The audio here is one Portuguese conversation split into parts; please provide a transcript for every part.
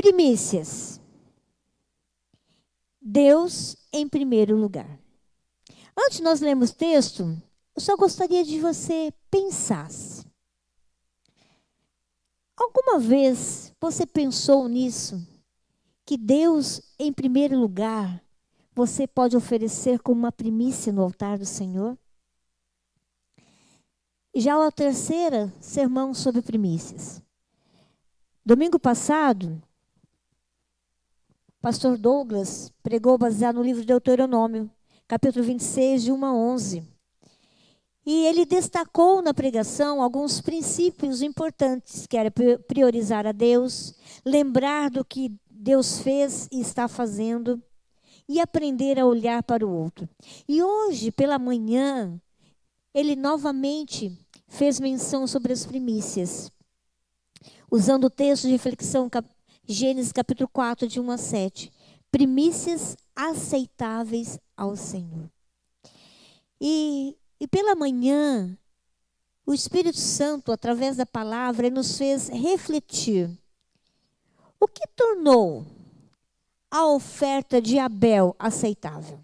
Primícias. Deus em primeiro lugar. Antes de nós lermos o texto, eu só gostaria de você pensasse. Alguma vez você pensou nisso? Que Deus em primeiro lugar você pode oferecer como uma primícia no altar do Senhor? E já o terceiro sermão sobre primícias. Domingo passado, pastor Douglas pregou baseado no livro de Deuteronômio, capítulo 26, de 1 a 11. E ele destacou na pregação alguns princípios importantes, que era priorizar a Deus, lembrar do que Deus fez e está fazendo, e aprender a olhar para o outro. E hoje, pela manhã, ele novamente fez menção sobre as primícias, usando o texto de reflexão, Gênesis capítulo 4, de 1 a 7. Primícias aceitáveis ao Senhor. E pela manhã, o Espírito Santo, através da palavra, nos fez refletir. O que tornou a oferta de Abel aceitável?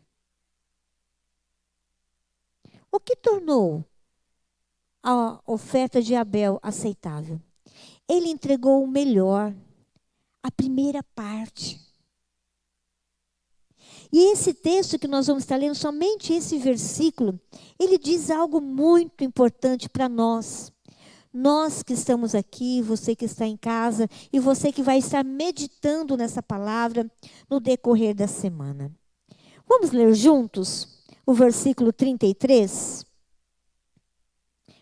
O que tornou a oferta de Abel aceitável? Ele entregou o melhor, a primeira parte. E esse texto que nós vamos estar lendo, somente esse versículo, ele diz algo muito importante para nós. Nós que estamos aqui, você que está em casa e você que vai estar meditando nessa palavra no decorrer da semana. Vamos ler juntos o versículo 33?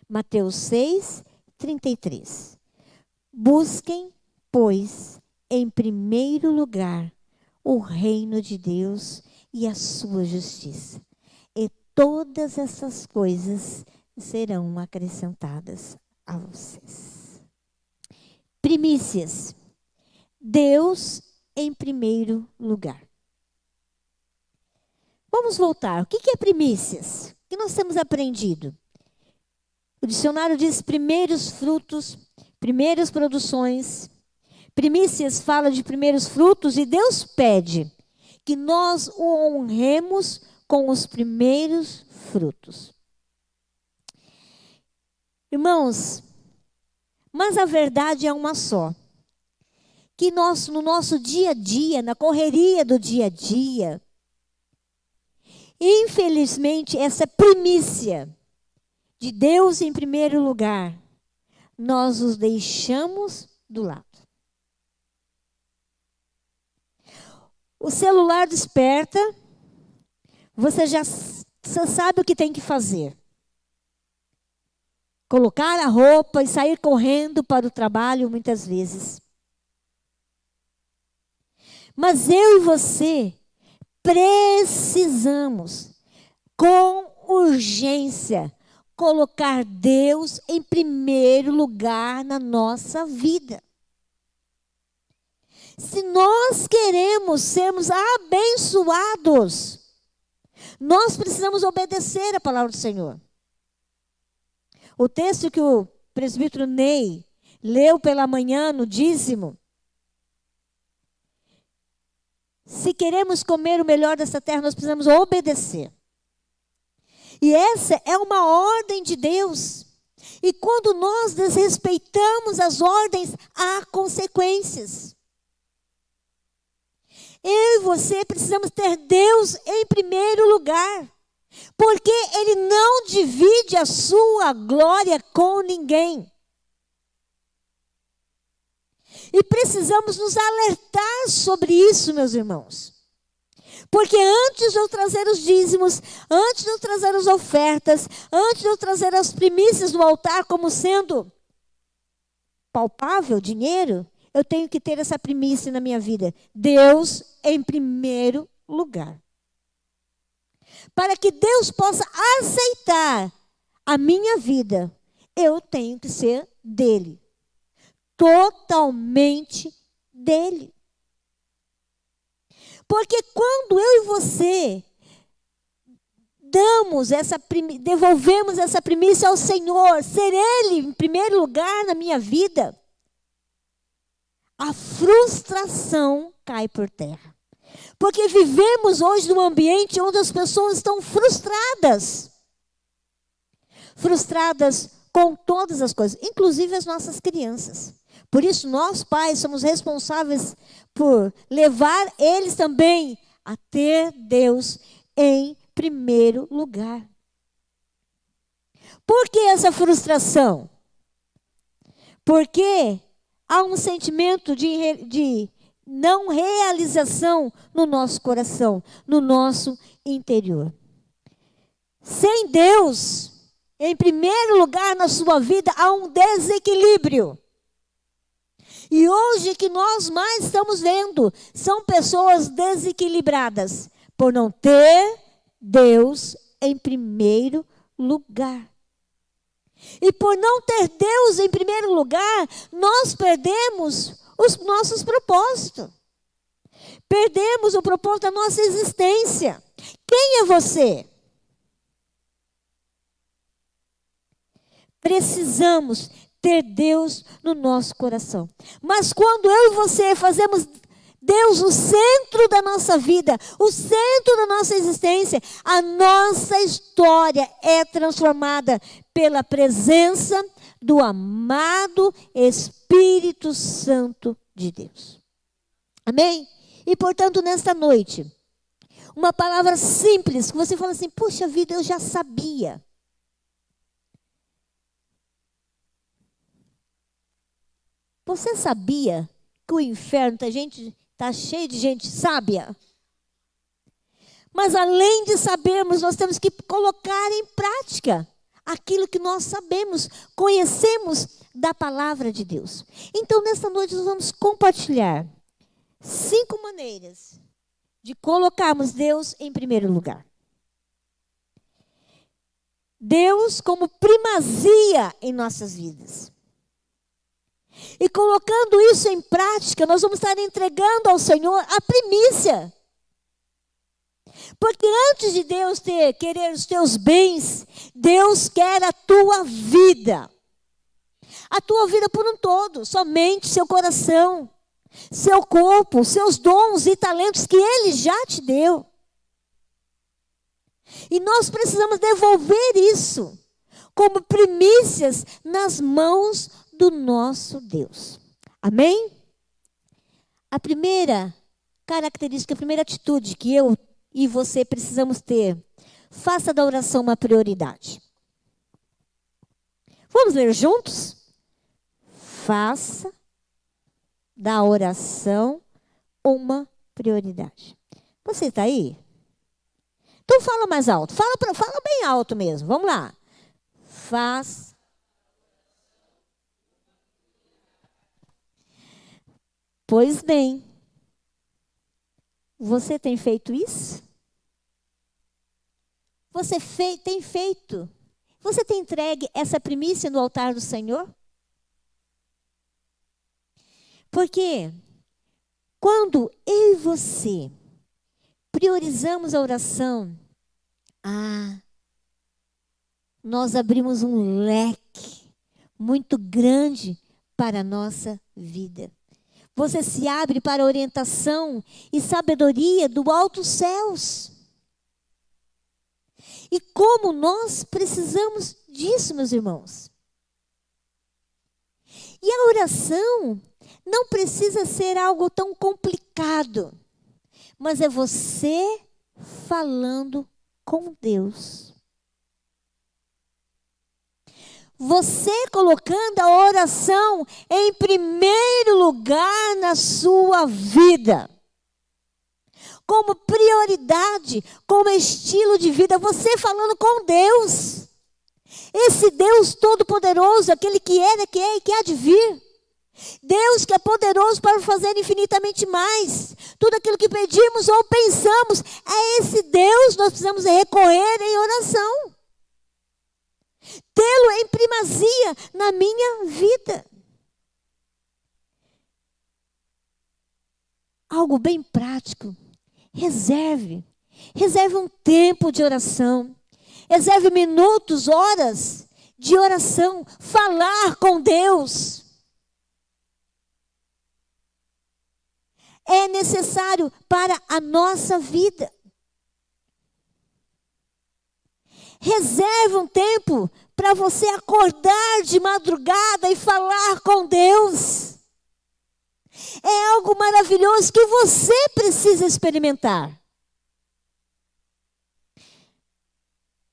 Mateus 6, 33. Busquem, pois, em primeiro lugar, o reino de Deus e a sua justiça. E todas essas coisas serão acrescentadas a vocês. Primícias. Deus em primeiro lugar. Vamos voltar. O que é primícias? O que nós temos aprendido? O dicionário diz primeiros frutos, primeiras produções. Primícias fala de primeiros frutos e Deus pede que nós o honremos com os primeiros frutos. Irmãos, mas a verdade é uma só. Que nós, no nosso dia a dia, na correria do dia a dia, infelizmente, essa primícia de Deus em primeiro lugar, nós os deixamos do lado. O celular desperta, você sabe o que tem que fazer. Colocar a roupa e sair correndo para o trabalho muitas vezes. Mas eu e você precisamos, com urgência, colocar Deus em primeiro lugar na nossa vida. Se nós queremos sermos abençoados, nós precisamos obedecer a palavra do Senhor. O texto que o presbítero Ney leu pela manhã no dízimo. Se queremos comer o melhor dessa terra, nós precisamos obedecer. E essa é uma ordem de Deus. E quando nós desrespeitamos as ordens, há consequências. Eu e você precisamos ter Deus em primeiro lugar. Porque Ele não divide a sua glória com ninguém. E precisamos nos alertar sobre isso, meus irmãos. Porque antes de eu trazer os dízimos, antes de eu trazer as ofertas, antes de eu trazer as primícias no altar como sendo palpável, dinheiro, eu tenho que ter essa primícia na minha vida. Deus em primeiro lugar. Para que Deus possa aceitar a minha vida, eu tenho que ser dele. Totalmente dele. Porque quando eu e você devolvemos essa primícia ao Senhor, ser Ele em primeiro lugar na minha vida, a frustração cai por terra. Porque vivemos hoje num ambiente onde as pessoas estão frustradas. Frustradas com todas as coisas, inclusive as nossas crianças. Por isso, nós pais somos responsáveis por levar eles também a ter Deus em primeiro lugar. Por que essa frustração? Porque há um sentimento de não realização no nosso coração, no nosso interior. Sem Deus, em primeiro lugar na sua vida, há um desequilíbrio. E hoje que nós mais estamos vendo, são pessoas desequilibradas, por não ter Deus em primeiro lugar. E por não ter Deus em primeiro lugar, nós perdemos os nossos propósitos. Perdemos o propósito da nossa existência. Quem é você? Precisamos ter Deus no nosso coração. Mas quando eu e você fazemos Deus o centro da nossa vida, o centro da nossa existência, a nossa história é transformada pela presença do amado Espírito Santo de Deus. Amém? E portanto, nesta noite, uma palavra simples, que você fala assim, puxa vida, eu já sabia. Você sabia que o inferno está cheio de gente sábia? Mas além de sabermos, nós temos que colocar em prática aquilo que nós sabemos, conhecemos da palavra de Deus. Então, nesta noite, nós vamos compartilhar 5 maneiras de colocarmos Deus em primeiro lugar. Deus como primazia em nossas vidas. E colocando isso em prática, nós vamos estar entregando ao Senhor a primícia. Porque antes de Deus querer os teus bens, Deus quer a tua vida. A tua vida por um todo, somente seu coração, seu corpo, seus dons e talentos que Ele já te deu. E nós precisamos devolver isso como primícias nas mãos do nosso Deus. Amém? A primeira característica, a primeira atitude que eu e você precisamos ter, faça da oração uma prioridade. Vamos ler juntos? Faça da oração uma prioridade. Você está aí? Então fala mais alto. Fala bem alto mesmo. Vamos lá. Faça. Pois bem. Você tem feito isso? Você tem feito? Você tem entregue essa primícia no altar do Senhor? Porque quando eu e você priorizamos a oração, nós abrimos um leque muito grande para a nossa vida. Você se abre para a orientação e sabedoria do alto céus. E como nós precisamos disso, meus irmãos. E a oração não precisa ser algo tão complicado, mas é você falando com Deus. Você colocando a oração em primeiro lugar na sua vida. Como prioridade, como estilo de vida, você falando com Deus. Esse Deus todo-poderoso, aquele que era, que é e que há de vir. Deus que é poderoso para fazer infinitamente mais. Tudo aquilo que pedimos ou pensamos, a esse Deus nós precisamos recorrer em oração. Tê-lo em primazia na minha vida. Algo bem prático. Reserve um tempo de oração. Reserve minutos, horas de oração. Falar com Deus. necessário para a nossa vida. Reserve um tempo para você acordar de madrugada e falar com Deus. É algo maravilhoso que você precisa experimentar.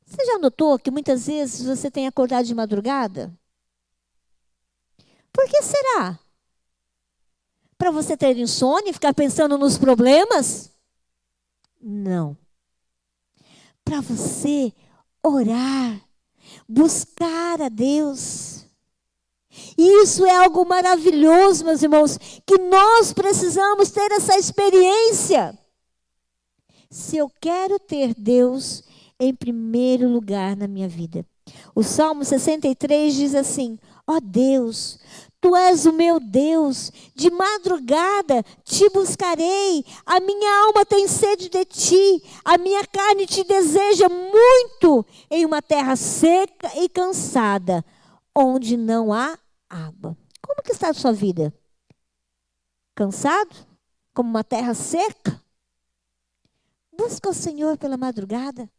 Você já notou que muitas vezes você tem acordado de madrugada? Por que será? Para você ter insônia e ficar pensando nos problemas? Não. Para você orar, buscar a Deus. E isso é algo maravilhoso, meus irmãos, que nós precisamos ter essa experiência. Se eu quero ter Deus em primeiro lugar na minha vida. O Salmo 63 diz assim: ó Deus, Tu és o meu Deus, de madrugada te buscarei, a minha alma tem sede de ti, a minha carne te deseja muito em uma terra seca e cansada, onde não há água. Como que está a sua vida? Cansado? Como uma terra seca? Busca o Senhor pela madrugada.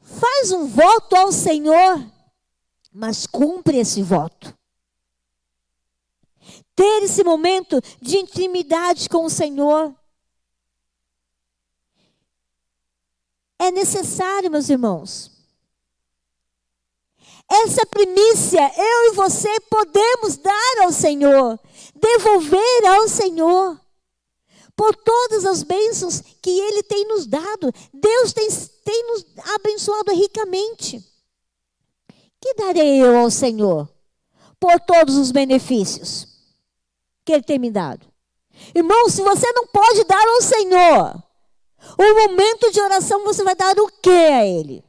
Faz um voto ao Senhor, mas cumpre esse voto. Ter esse momento de intimidade com o Senhor é necessário, meus irmãos. Essa primícia, eu e você podemos dar ao Senhor, devolver ao Senhor, por todas as bênçãos que Ele tem nos dado. Deus tem nos abençoado ricamente. Que darei eu ao Senhor por todos os benefícios que Ele tem me dado? Irmão, se você não pode dar ao Senhor um momento de oração, você vai dar o que a Ele?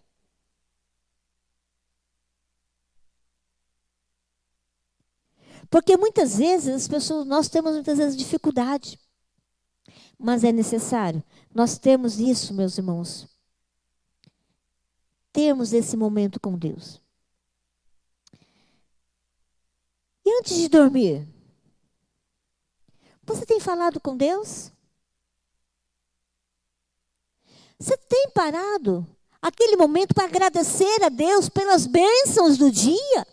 Porque muitas vezes as pessoas, nós temos muitas vezes dificuldade. Mas é necessário. Nós temos isso, meus irmãos. Temos esse momento com Deus. E antes de dormir, você tem falado com Deus? Você tem parado aquele momento para agradecer a Deus pelas bênçãos do dia?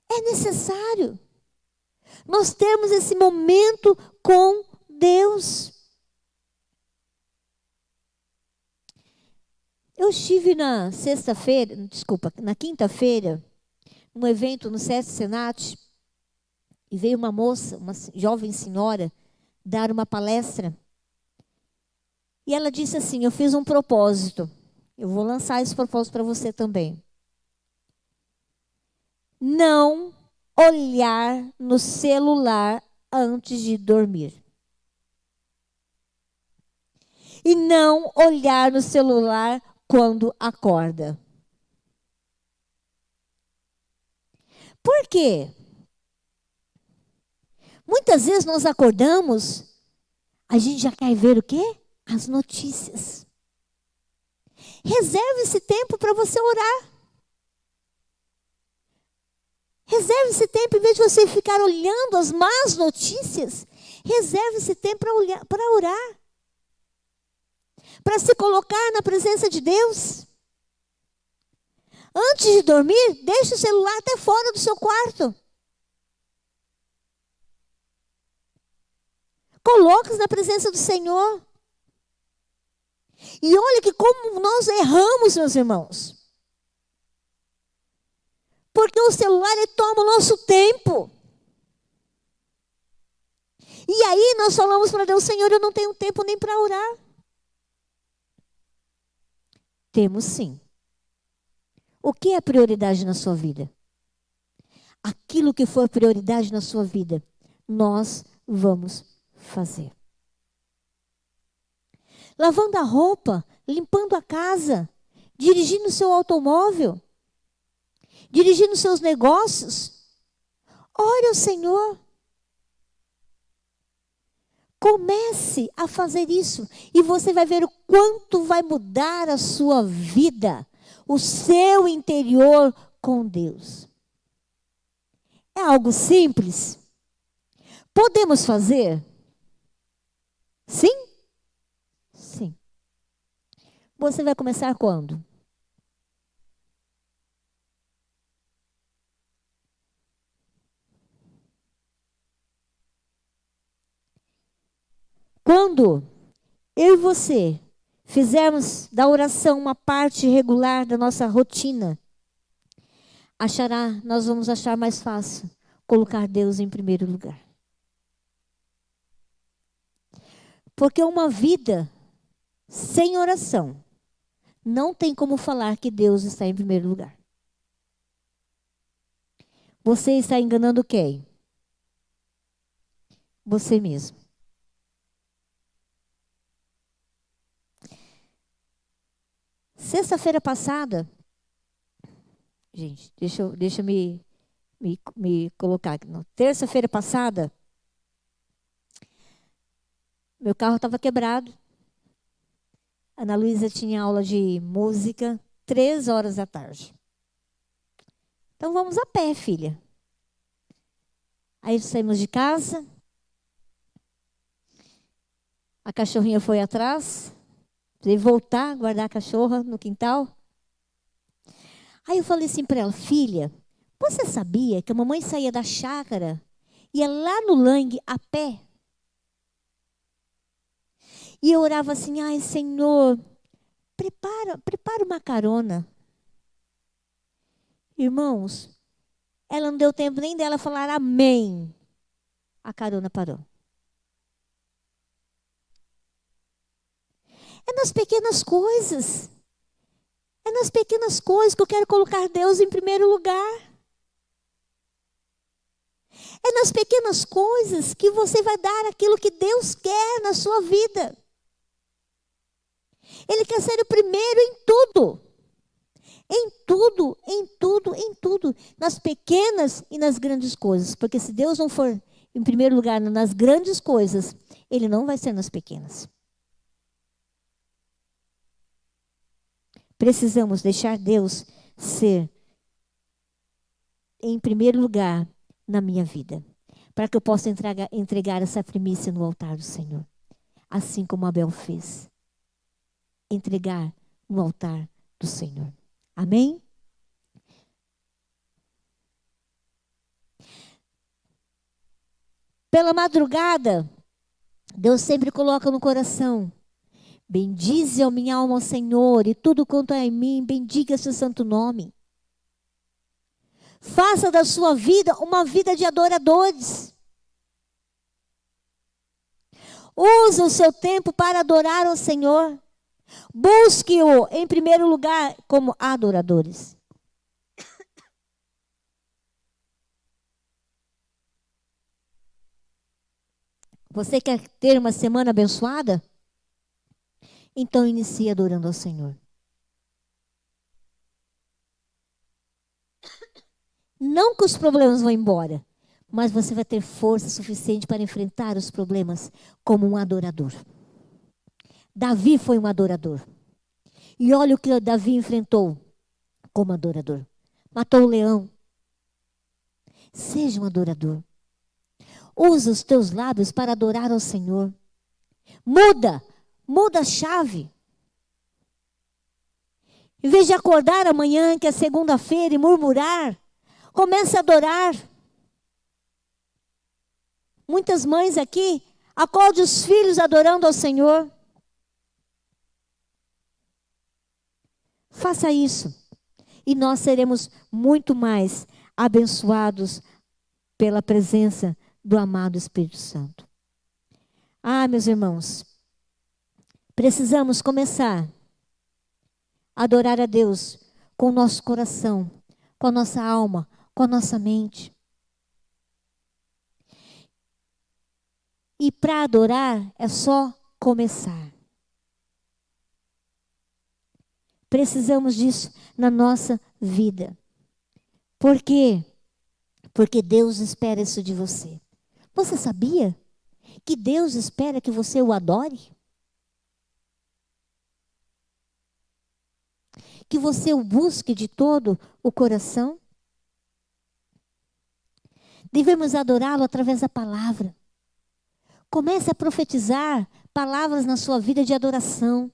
É necessário nós termos esse momento com Deus. Eu estive na quinta-feira, num evento no SESC Senat, e veio uma moça, uma jovem senhora, dar uma palestra. E ela disse assim: eu fiz um propósito. Eu vou lançar esse propósito para você também. Não olhar no celular antes de dormir. E não olhar no celular quando acorda. Por quê? Muitas vezes nós acordamos, a gente já quer ver o quê? As notícias. Reserve esse tempo para você orar. Reserve esse tempo, em vez de você ficar olhando as más notícias, reserve esse tempo para orar. Para se colocar na presença de Deus. Antes de dormir, deixe o celular até fora do seu quarto. Coloque-se na presença do Senhor. E olha que como nós erramos, meus irmãos. Porque o celular ele toma o nosso tempo. E aí nós falamos para Deus: Senhor, eu não tenho tempo nem para orar. Temos sim. O que é prioridade na sua vida? Aquilo que for prioridade na sua vida, nós vamos fazer. Lavando a roupa, limpando a casa, dirigindo o seu automóvel, dirigindo seus negócios. Ore ao Senhor. Comece a fazer isso e você vai ver o quanto vai mudar a sua vida, o seu interior com Deus. É algo simples? Podemos fazer? Sim? Sim. Você vai começar quando? Quando eu e você fizermos da oração uma parte regular da nossa rotina, nós vamos achar mais fácil colocar Deus em primeiro lugar. Porque uma vida sem oração não tem como falar que Deus está em primeiro lugar. Você está enganando quem? Você mesmo. Sexta-feira passada, gente, deixa eu me colocar aqui. Terça-feira passada, meu carro estava quebrado. A Ana Luísa tinha aula de música 3 horas da tarde. Então vamos a pé, filha. Aí saímos de casa. A cachorrinha foi atrás. Precisei voltar, guardar a cachorra no quintal. Aí eu falei assim para ela, filha, você sabia que a mamãe saía da chácara, ia lá no Langue a pé? E eu orava assim, ai Senhor, prepara uma carona. Irmãos, ela não deu tempo nem dela falar amém. A carona parou. É nas pequenas coisas. É nas pequenas coisas que eu quero colocar Deus em primeiro lugar. É nas pequenas coisas que você vai dar aquilo que Deus quer na sua vida. Ele quer ser o primeiro em tudo. Em tudo, em tudo, em tudo. Nas pequenas e nas grandes coisas. Porque se Deus não for em primeiro lugar nas grandes coisas, Ele não vai ser nas pequenas. Precisamos deixar Deus ser em primeiro lugar na minha vida. Para que eu possa entregar essa primícia no altar do Senhor. Assim como Abel fez. Entregar no altar do Senhor. Amém? Pela madrugada, Deus sempre coloca no coração. Bendize a minha alma ao Senhor e tudo quanto é em mim, bendiga seu santo nome. Faça da sua vida uma vida de adoradores. Use o seu tempo para adorar ao Senhor. Busque-o em primeiro lugar como adoradores. Você quer ter uma semana abençoada? Então inicie adorando ao Senhor. Não que os problemas vão embora, mas você vai ter força suficiente para enfrentar os problemas como um adorador. Davi foi um adorador. E olha o que Davi enfrentou como adorador. Matou o leão. Seja um adorador. Usa os teus lábios para adorar ao Senhor. Muda a chave. Em vez de acordar amanhã, que é segunda-feira, e murmurar, comece a adorar. Muitas mães aqui, acorde os filhos adorando ao Senhor. Faça isso. E nós seremos muito mais abençoados pela presença do amado Espírito Santo. Ah, meus irmãos, precisamos começar a adorar a Deus com o nosso coração, com a nossa alma, com a nossa mente. E para adorar é só começar. Precisamos disso na nossa vida. Por quê? Porque Deus espera isso de você. Você sabia que Deus espera que você o adore? que você o busque de todo o coração? Devemos adorá-lo através da palavra. Comece a profetizar palavras na sua vida de adoração.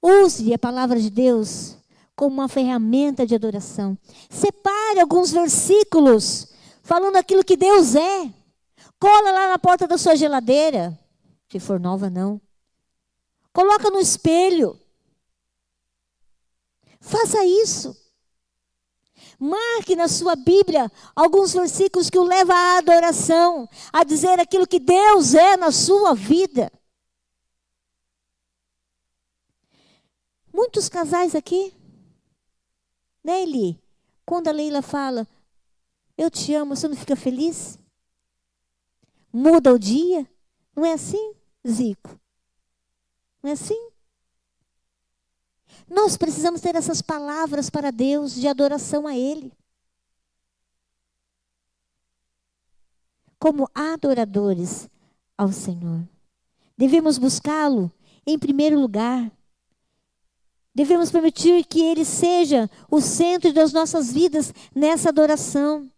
Use a palavra de Deus como uma ferramenta de adoração. Separe alguns versículos falando aquilo que Deus é. Cola lá na porta da sua geladeira. Se for nova, não. Coloca no espelho. Faça isso. Marque na sua Bíblia alguns versículos que o levam à adoração, a dizer aquilo que Deus é na sua vida. Muitos casais aqui, né, Eli? Quando a Leila fala, eu te amo, você não fica feliz? Muda o dia? Não é assim, Zico? Não é assim? Nós precisamos ter essas palavras para Deus, de adoração a Ele. Como adoradores ao Senhor. Devemos buscá-lo em primeiro lugar. Devemos permitir que Ele seja o centro das nossas vidas nessa adoração.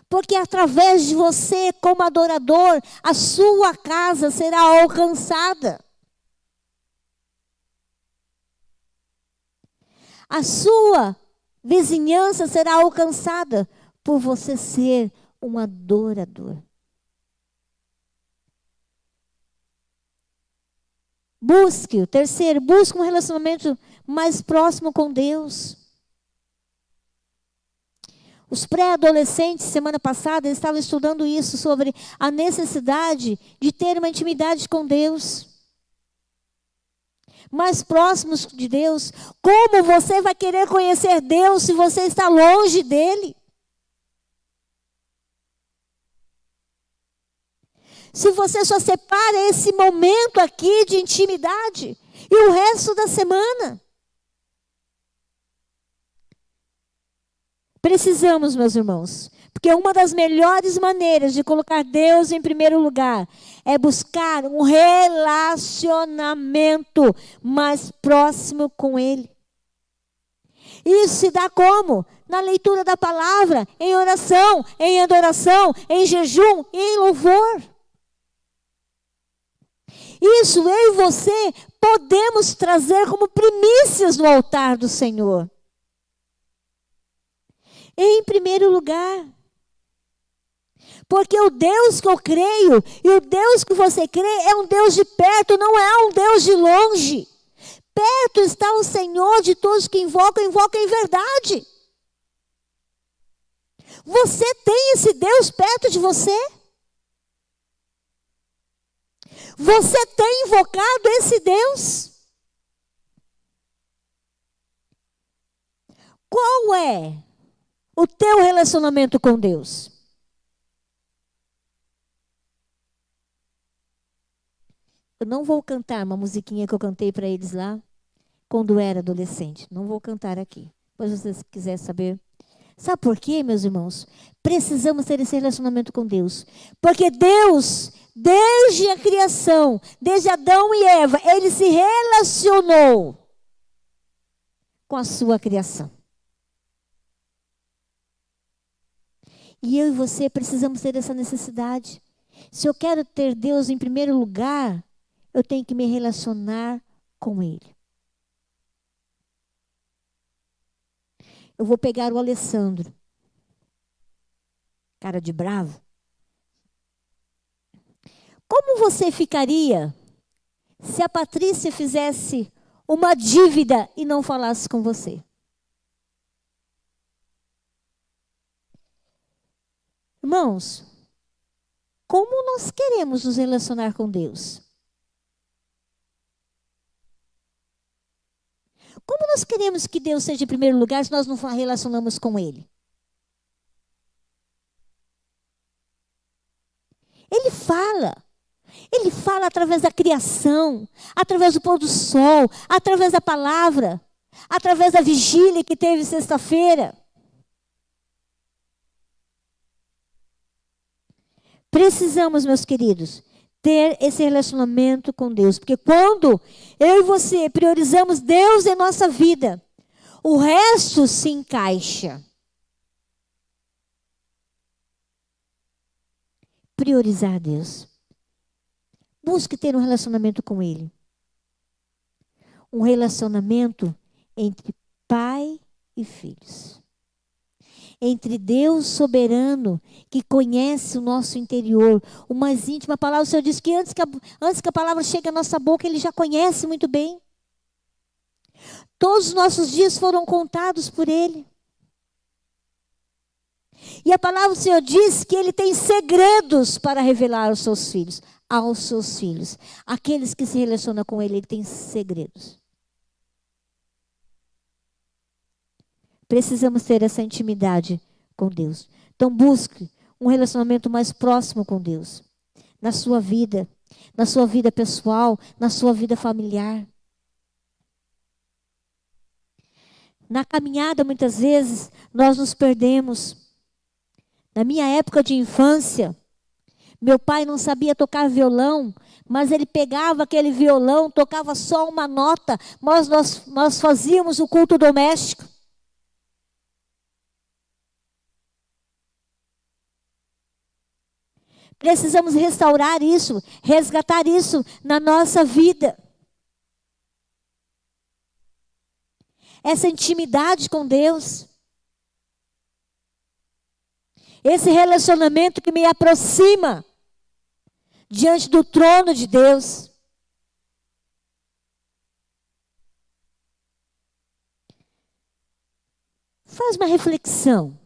Porque através de você, como adorador, a sua casa será alcançada. A sua vizinhança será alcançada por você ser um adorador. Busque, o terceiro, busque um relacionamento mais próximo com Deus. Os pré-adolescentes, semana passada, eles estavam estudando isso, sobre a necessidade de ter uma intimidade com Deus. Mais próximos de Deus. Como você vai querer conhecer Deus se você está longe dele? Se você só separa esse momento aqui de intimidade e o resto da semana. Precisamos, meus irmãos, porque uma das melhores maneiras de colocar Deus em primeiro lugar é buscar um relacionamento mais próximo com Ele. Isso se dá como? Na leitura da palavra, em oração, em adoração, em jejum e em louvor. Isso eu e você podemos trazer como primícias no altar do Senhor. Em primeiro lugar. Porque o Deus que eu creio e o Deus que você crê é um Deus de perto, não é um Deus de longe. Perto está o Senhor de todos que invocam em verdade. Você tem esse Deus perto de você? Você tem invocado esse Deus? Qual é o teu relacionamento com Deus? Eu não vou cantar uma musiquinha que eu cantei para eles lá, quando eu era adolescente. Não vou cantar aqui. Depois, se vocês quiserem saber. Sabe por quê, meus irmãos? Precisamos ter esse relacionamento com Deus. Porque Deus, desde a criação, desde Adão e Eva, Ele se relacionou com a sua criação. E eu e você precisamos ter essa necessidade. Se eu quero ter Deus em primeiro lugar, eu tenho que me relacionar com Ele. Eu vou pegar o Alessandro. Cara de bravo. Como você ficaria se a Patrícia fizesse uma dívida e não falasse com você? Irmãos, como nós queremos nos relacionar com Deus? Como nós queremos que Deus seja em primeiro lugar se nós não relacionamos com Ele? Ele fala. Ele fala através da criação, através do pôr do sol, através da palavra, através da vigília que teve sexta-feira. Precisamos, meus queridos, ter esse relacionamento com Deus. Porque quando eu e você priorizamos Deus em nossa vida, o resto se encaixa. Priorizar Deus. Busque ter um relacionamento com Ele. Um relacionamento entre pai e filhos. Entre Deus soberano, que conhece o nosso interior, o mais íntimo. A palavra, o Senhor diz que antes que a palavra chegue à nossa boca, Ele já conhece muito bem. Todos os nossos dias foram contados por Ele. E a palavra do Senhor diz que Ele tem segredos para revelar aos seus filhos. Aos seus filhos. Aqueles que se relacionam com Ele, Ele tem segredos. Precisamos ter essa intimidade com Deus. Então busque um relacionamento mais próximo com Deus. Na sua vida pessoal, na sua vida familiar. Na caminhada, muitas vezes, nós nos perdemos. Na minha época de infância, meu pai não sabia tocar violão, mas ele pegava aquele violão, tocava só uma nota, mas nós fazíamos o culto doméstico. Precisamos restaurar isso, resgatar isso na nossa vida. Essa intimidade com Deus. Esse relacionamento que me aproxima diante do trono de Deus. Faz uma reflexão.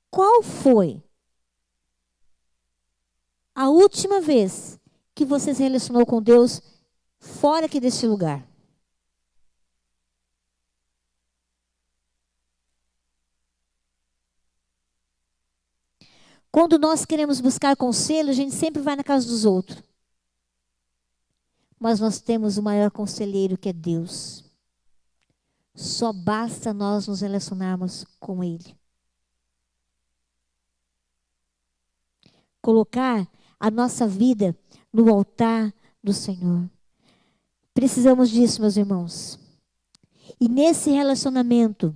Qual foi a última vez que você se relacionou com Deus fora aqui desse lugar? Quando nós queremos buscar conselho, a gente sempre vai na casa dos outros. Mas nós temos o maior conselheiro, que é Deus. Só basta nós nos relacionarmos com Ele. Colocar a nossa vida no altar do Senhor. Precisamos disso, meus irmãos. E nesse relacionamento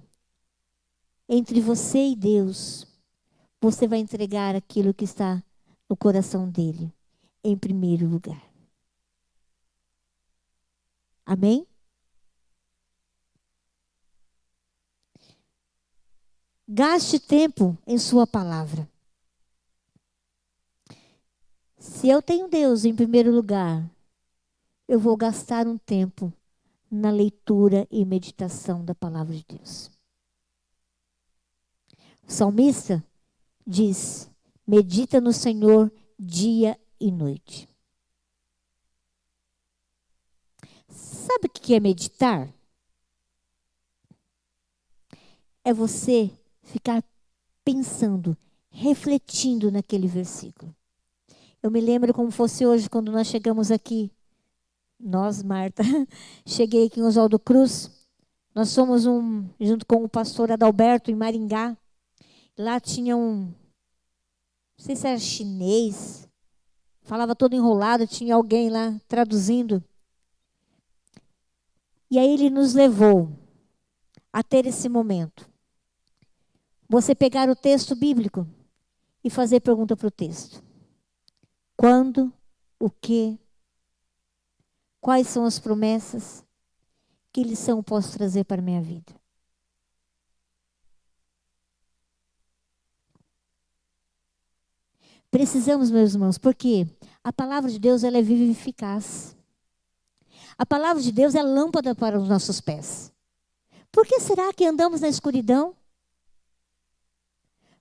entre você e Deus, você vai entregar aquilo que está no coração dele, em primeiro lugar. Amém? Gaste tempo em sua palavra. Se eu tenho Deus em primeiro lugar, eu vou gastar um tempo na leitura e meditação da palavra de Deus. O salmista diz: medita no Senhor dia e noite. Sabe o que é meditar? É você ficar pensando, refletindo naquele versículo. Eu me lembro como fosse hoje, quando nós chegamos aqui. Nós, Marta, cheguei aqui em Oswaldo Cruz. Nós fomos junto com o pastor Adalberto, em Maringá. Lá tinha não sei se era chinês, falava todo enrolado, tinha alguém lá traduzindo. E aí ele nos levou a ter esse momento. Você pegar o texto bíblico e fazer pergunta para o texto. Quando, o que, quais são as promessas, que lição posso trazer para a minha vida? Precisamos, meus irmãos, porque a palavra de Deus ela é viva e eficaz. A palavra de Deus é lâmpada para os nossos pés. Por que será que andamos na escuridão?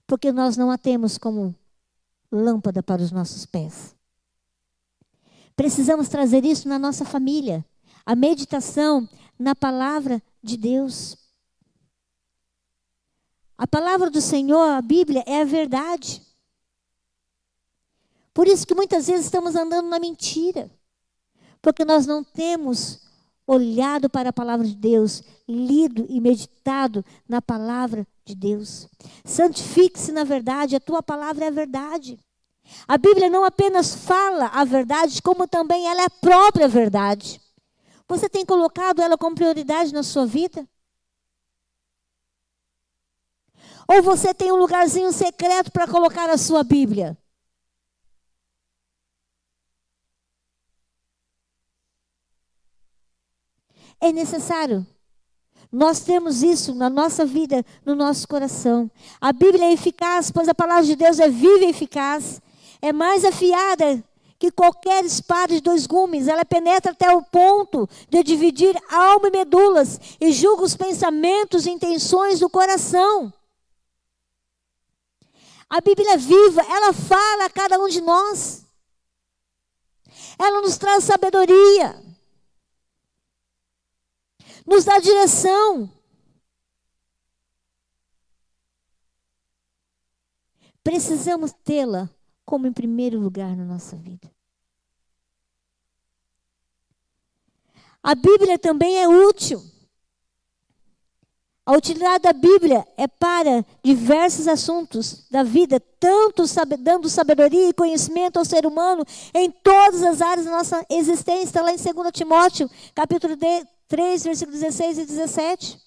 Porque nós não a temos como lâmpada para os nossos pés. Precisamos trazer isso na nossa família. A meditação na palavra de Deus. A palavra do Senhor, a Bíblia, é a verdade. Por isso que muitas vezes estamos andando na mentira. Porque nós não temos olhado para a palavra de Deus, lido e meditado na palavra de Deus. Santifique-se na verdade, a tua palavra é a verdade. A Bíblia não apenas fala a verdade, como também ela é a própria verdade. Você tem colocado ela como prioridade na sua vida? Ou você tem um lugarzinho secreto para colocar a sua Bíblia? É necessário nós temos isso na nossa vida, no nosso coração. A Bíblia é eficaz, pois a palavra de Deus é viva e eficaz. É mais afiada que qualquer espada de dois gumes. Ela penetra até o ponto de dividir alma e medulas e julga os pensamentos e intenções do coração. A Bíblia é viva, ela fala a cada um de nós. Ela nos traz sabedoria. Nos dá direção. Precisamos tê-la como em primeiro lugar na nossa vida. A Bíblia também é útil. A utilidade da Bíblia é para diversos assuntos da vida, tanto dando sabedoria e conhecimento ao ser humano em todas as áreas da nossa existência. Está lá em 2 Timóteo, capítulo 3, versículos 16 e 17.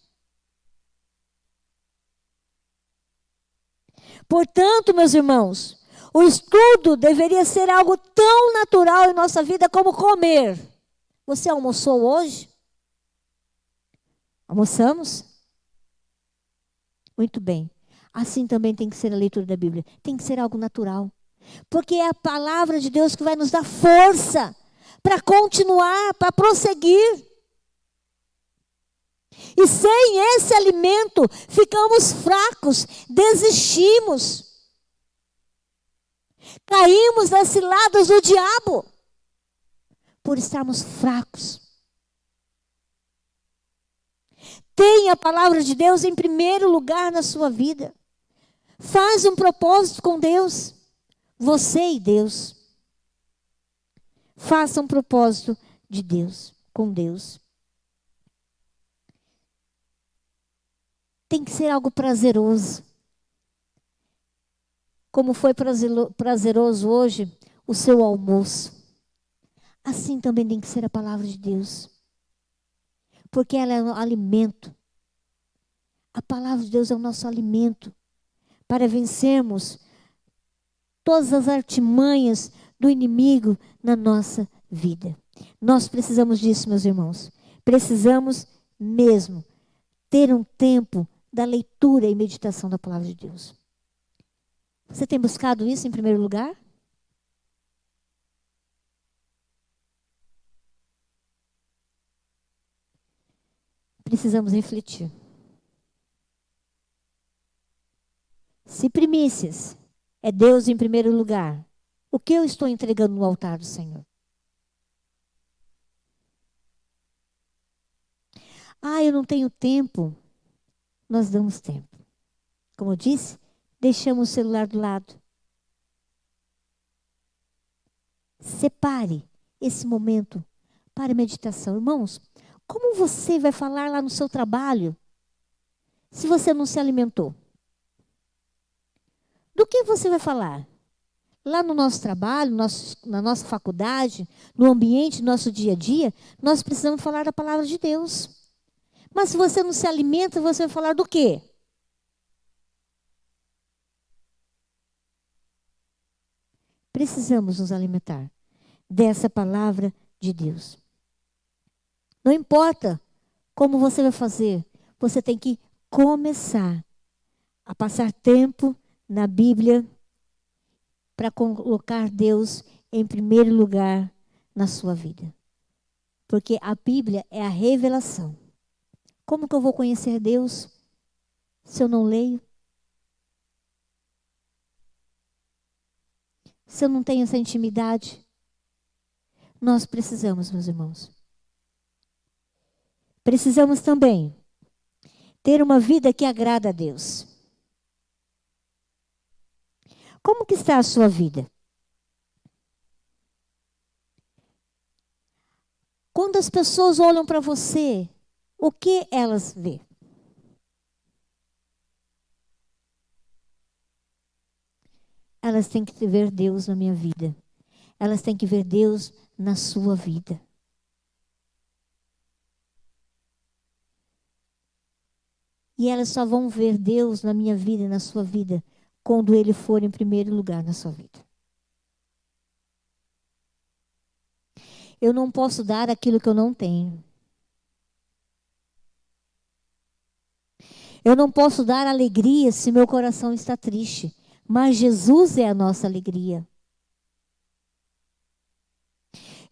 Portanto, meus irmãos, o estudo deveria ser algo tão natural em nossa vida como comer. Você almoçou hoje? Almoçamos? Muito bem. Assim também tem que ser a leitura da Bíblia. Tem que ser algo natural. Porque é a palavra de Deus que vai nos dar força para continuar, para prosseguir. E sem esse alimento, ficamos fracos, desistimos. Caímos nas ciladas do diabo por estarmos fracos. Tenha a palavra de Deus em primeiro lugar na sua vida. Faz um propósito com Deus. Você e Deus. Faça um propósito de Deus, com Deus. Tem que ser algo prazeroso. Como foi prazeroso hoje o seu almoço. Assim também tem que ser a palavra de Deus. Porque ela é um alimento. A palavra de Deus é o nosso alimento para vencermos todas as artimanhas do inimigo na nossa vida. Nós precisamos disso, meus irmãos. Precisamos mesmo ter um tempo da leitura e meditação da palavra de Deus. Você tem buscado isso em primeiro lugar? Precisamos refletir. Se primícias é Deus em primeiro lugar, o que eu estou entregando no altar do Senhor? Eu não tenho tempo. Nós damos tempo. Como eu disse, deixamos o celular do lado. Separe esse momento para meditação. Irmãos, como você vai falar lá no seu trabalho se você não se alimentou? Do que você vai falar? Lá no nosso trabalho, na nossa faculdade, no ambiente do nosso dia a dia, nós precisamos falar da palavra de Deus. Mas se você não se alimenta, você vai falar do quê? Precisamos nos alimentar dessa palavra de Deus. Não importa como você vai fazer, você tem que começar a passar tempo na Bíblia para colocar Deus em primeiro lugar na sua vida. Porque a Bíblia é a revelação. Como que eu vou conhecer Deus se eu não leio? Se eu não tenho essa intimidade? Nós precisamos, meus irmãos. Precisamos também ter uma vida que agrada a Deus. Como que está a sua vida? Quando as pessoas olham para você, o que elas vê? elas têm que ver Deus na minha vida. Elas têm que ver Deus na sua vida. E elas só vão ver Deus na minha vida e na sua vida quando Ele for em primeiro lugar na sua vida. Eu não posso dar aquilo que eu não tenho. Eu não posso dar alegria se meu coração está triste. Mas Jesus é a nossa alegria.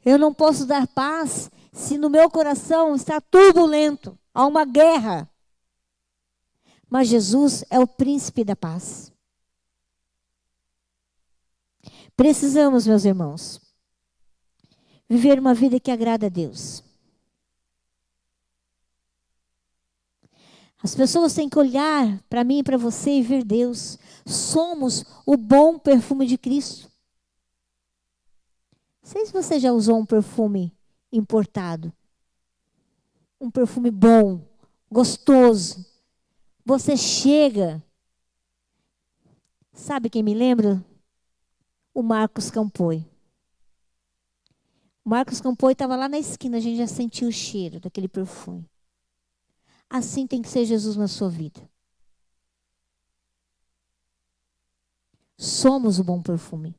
Eu não posso dar paz se no meu coração está turbulento. Há uma guerra. Mas Jesus é o príncipe da paz. Precisamos, meus irmãos, viver uma vida que agrada a Deus. As pessoas têm que olhar para mim e para você e ver Deus. Somos o bom perfume de Cristo. Não sei se você já usou um perfume importado. Um perfume bom, gostoso. Você chega. Sabe quem me lembra? O Marcos Campoy. O Marcos Campoy estava lá na esquina, a gente já sentiu o cheiro daquele perfume. Assim tem que ser Jesus na sua vida. Somos o bom perfume.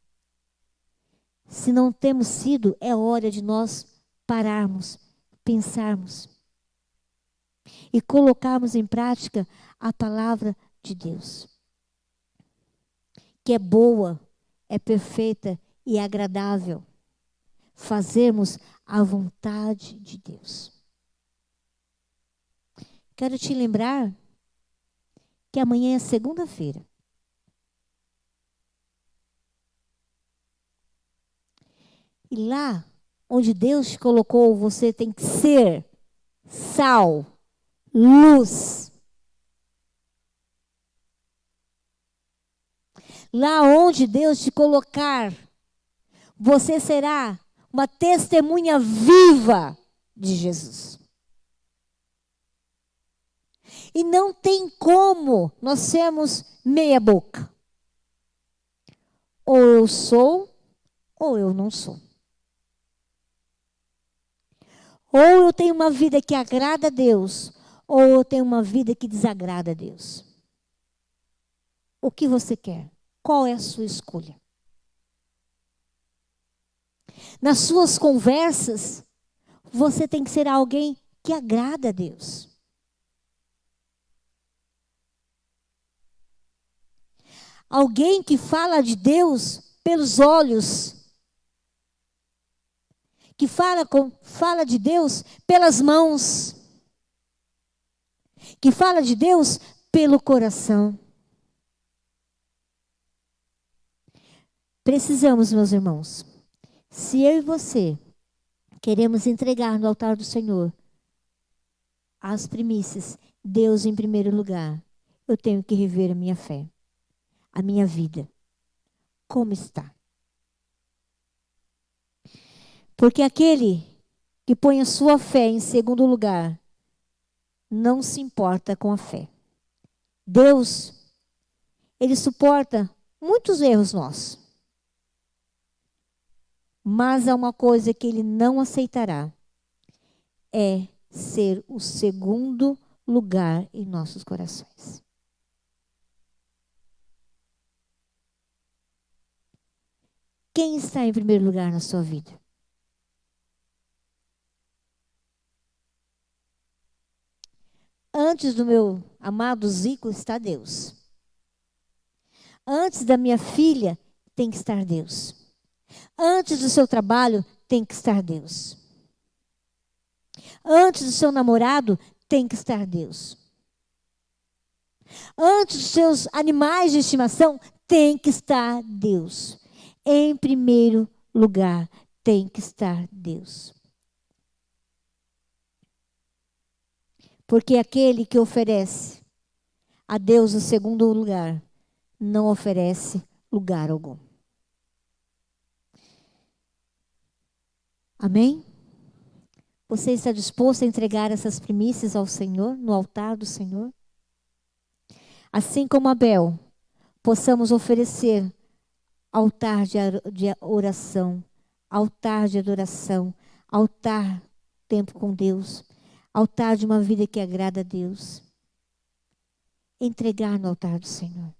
Se não temos sido, é hora de nós pararmos, pensarmos e colocarmos em prática a palavra de Deus, que é boa, é perfeita e é agradável. Fazermos a vontade de Deus. Quero te lembrar que amanhã é segunda-feira. E lá onde Deus te colocou, você tem que ser sal, luz. Lá onde Deus te colocar, você será uma testemunha viva de Jesus. E não tem como nós sermos meia boca. Ou eu sou, ou eu não sou. Ou eu tenho uma vida que agrada a Deus, ou eu tenho uma vida que desagrada a Deus. O que você quer? Qual é a sua escolha? Nas suas conversas, você tem que ser alguém que agrada a Deus. Alguém que fala de Deus pelos olhos. Que fala de Deus pelas mãos. Que fala de Deus pelo coração. Precisamos, meus irmãos, se eu e você queremos entregar no altar do Senhor as primícias, Deus em primeiro lugar, eu tenho que rever a minha fé, a minha vida. Como está? Porque aquele que põe a sua fé em segundo lugar, não se importa com a fé. Deus, Ele suporta muitos erros nossos. Mas há uma coisa que Ele não aceitará. É ser o segundo lugar em nossos corações. Quem está em primeiro lugar na sua vida? Antes do meu amado Zico está Deus. Antes da minha filha tem que estar Deus. Antes do seu trabalho tem que estar Deus. Antes do seu namorado tem que estar Deus. Antes dos seus animais de estimação tem que estar Deus. Em primeiro lugar tem que estar Deus. Porque aquele que oferece a Deus o segundo lugar, não oferece lugar algum. Amém? Você está disposto a entregar essas primícias ao Senhor, no altar do Senhor? Assim como Abel, possamos oferecer altar de oração, altar de adoração, altar tempo com Deus, altar de uma vida que agrada a Deus. Entregar no altar do Senhor.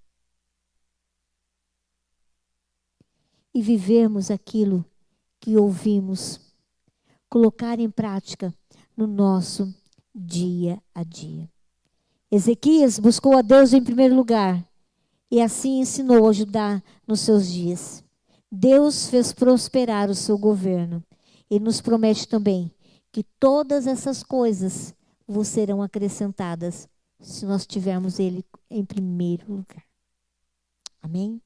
E vivermos aquilo que ouvimos, colocar em prática no nosso dia a dia. Ezequias buscou a Deus em primeiro lugar e assim ensinou a Judá nos seus dias. Deus fez prosperar o seu governo e nos promete também que todas essas coisas vos serão acrescentadas se nós tivermos Ele em primeiro lugar. Amém?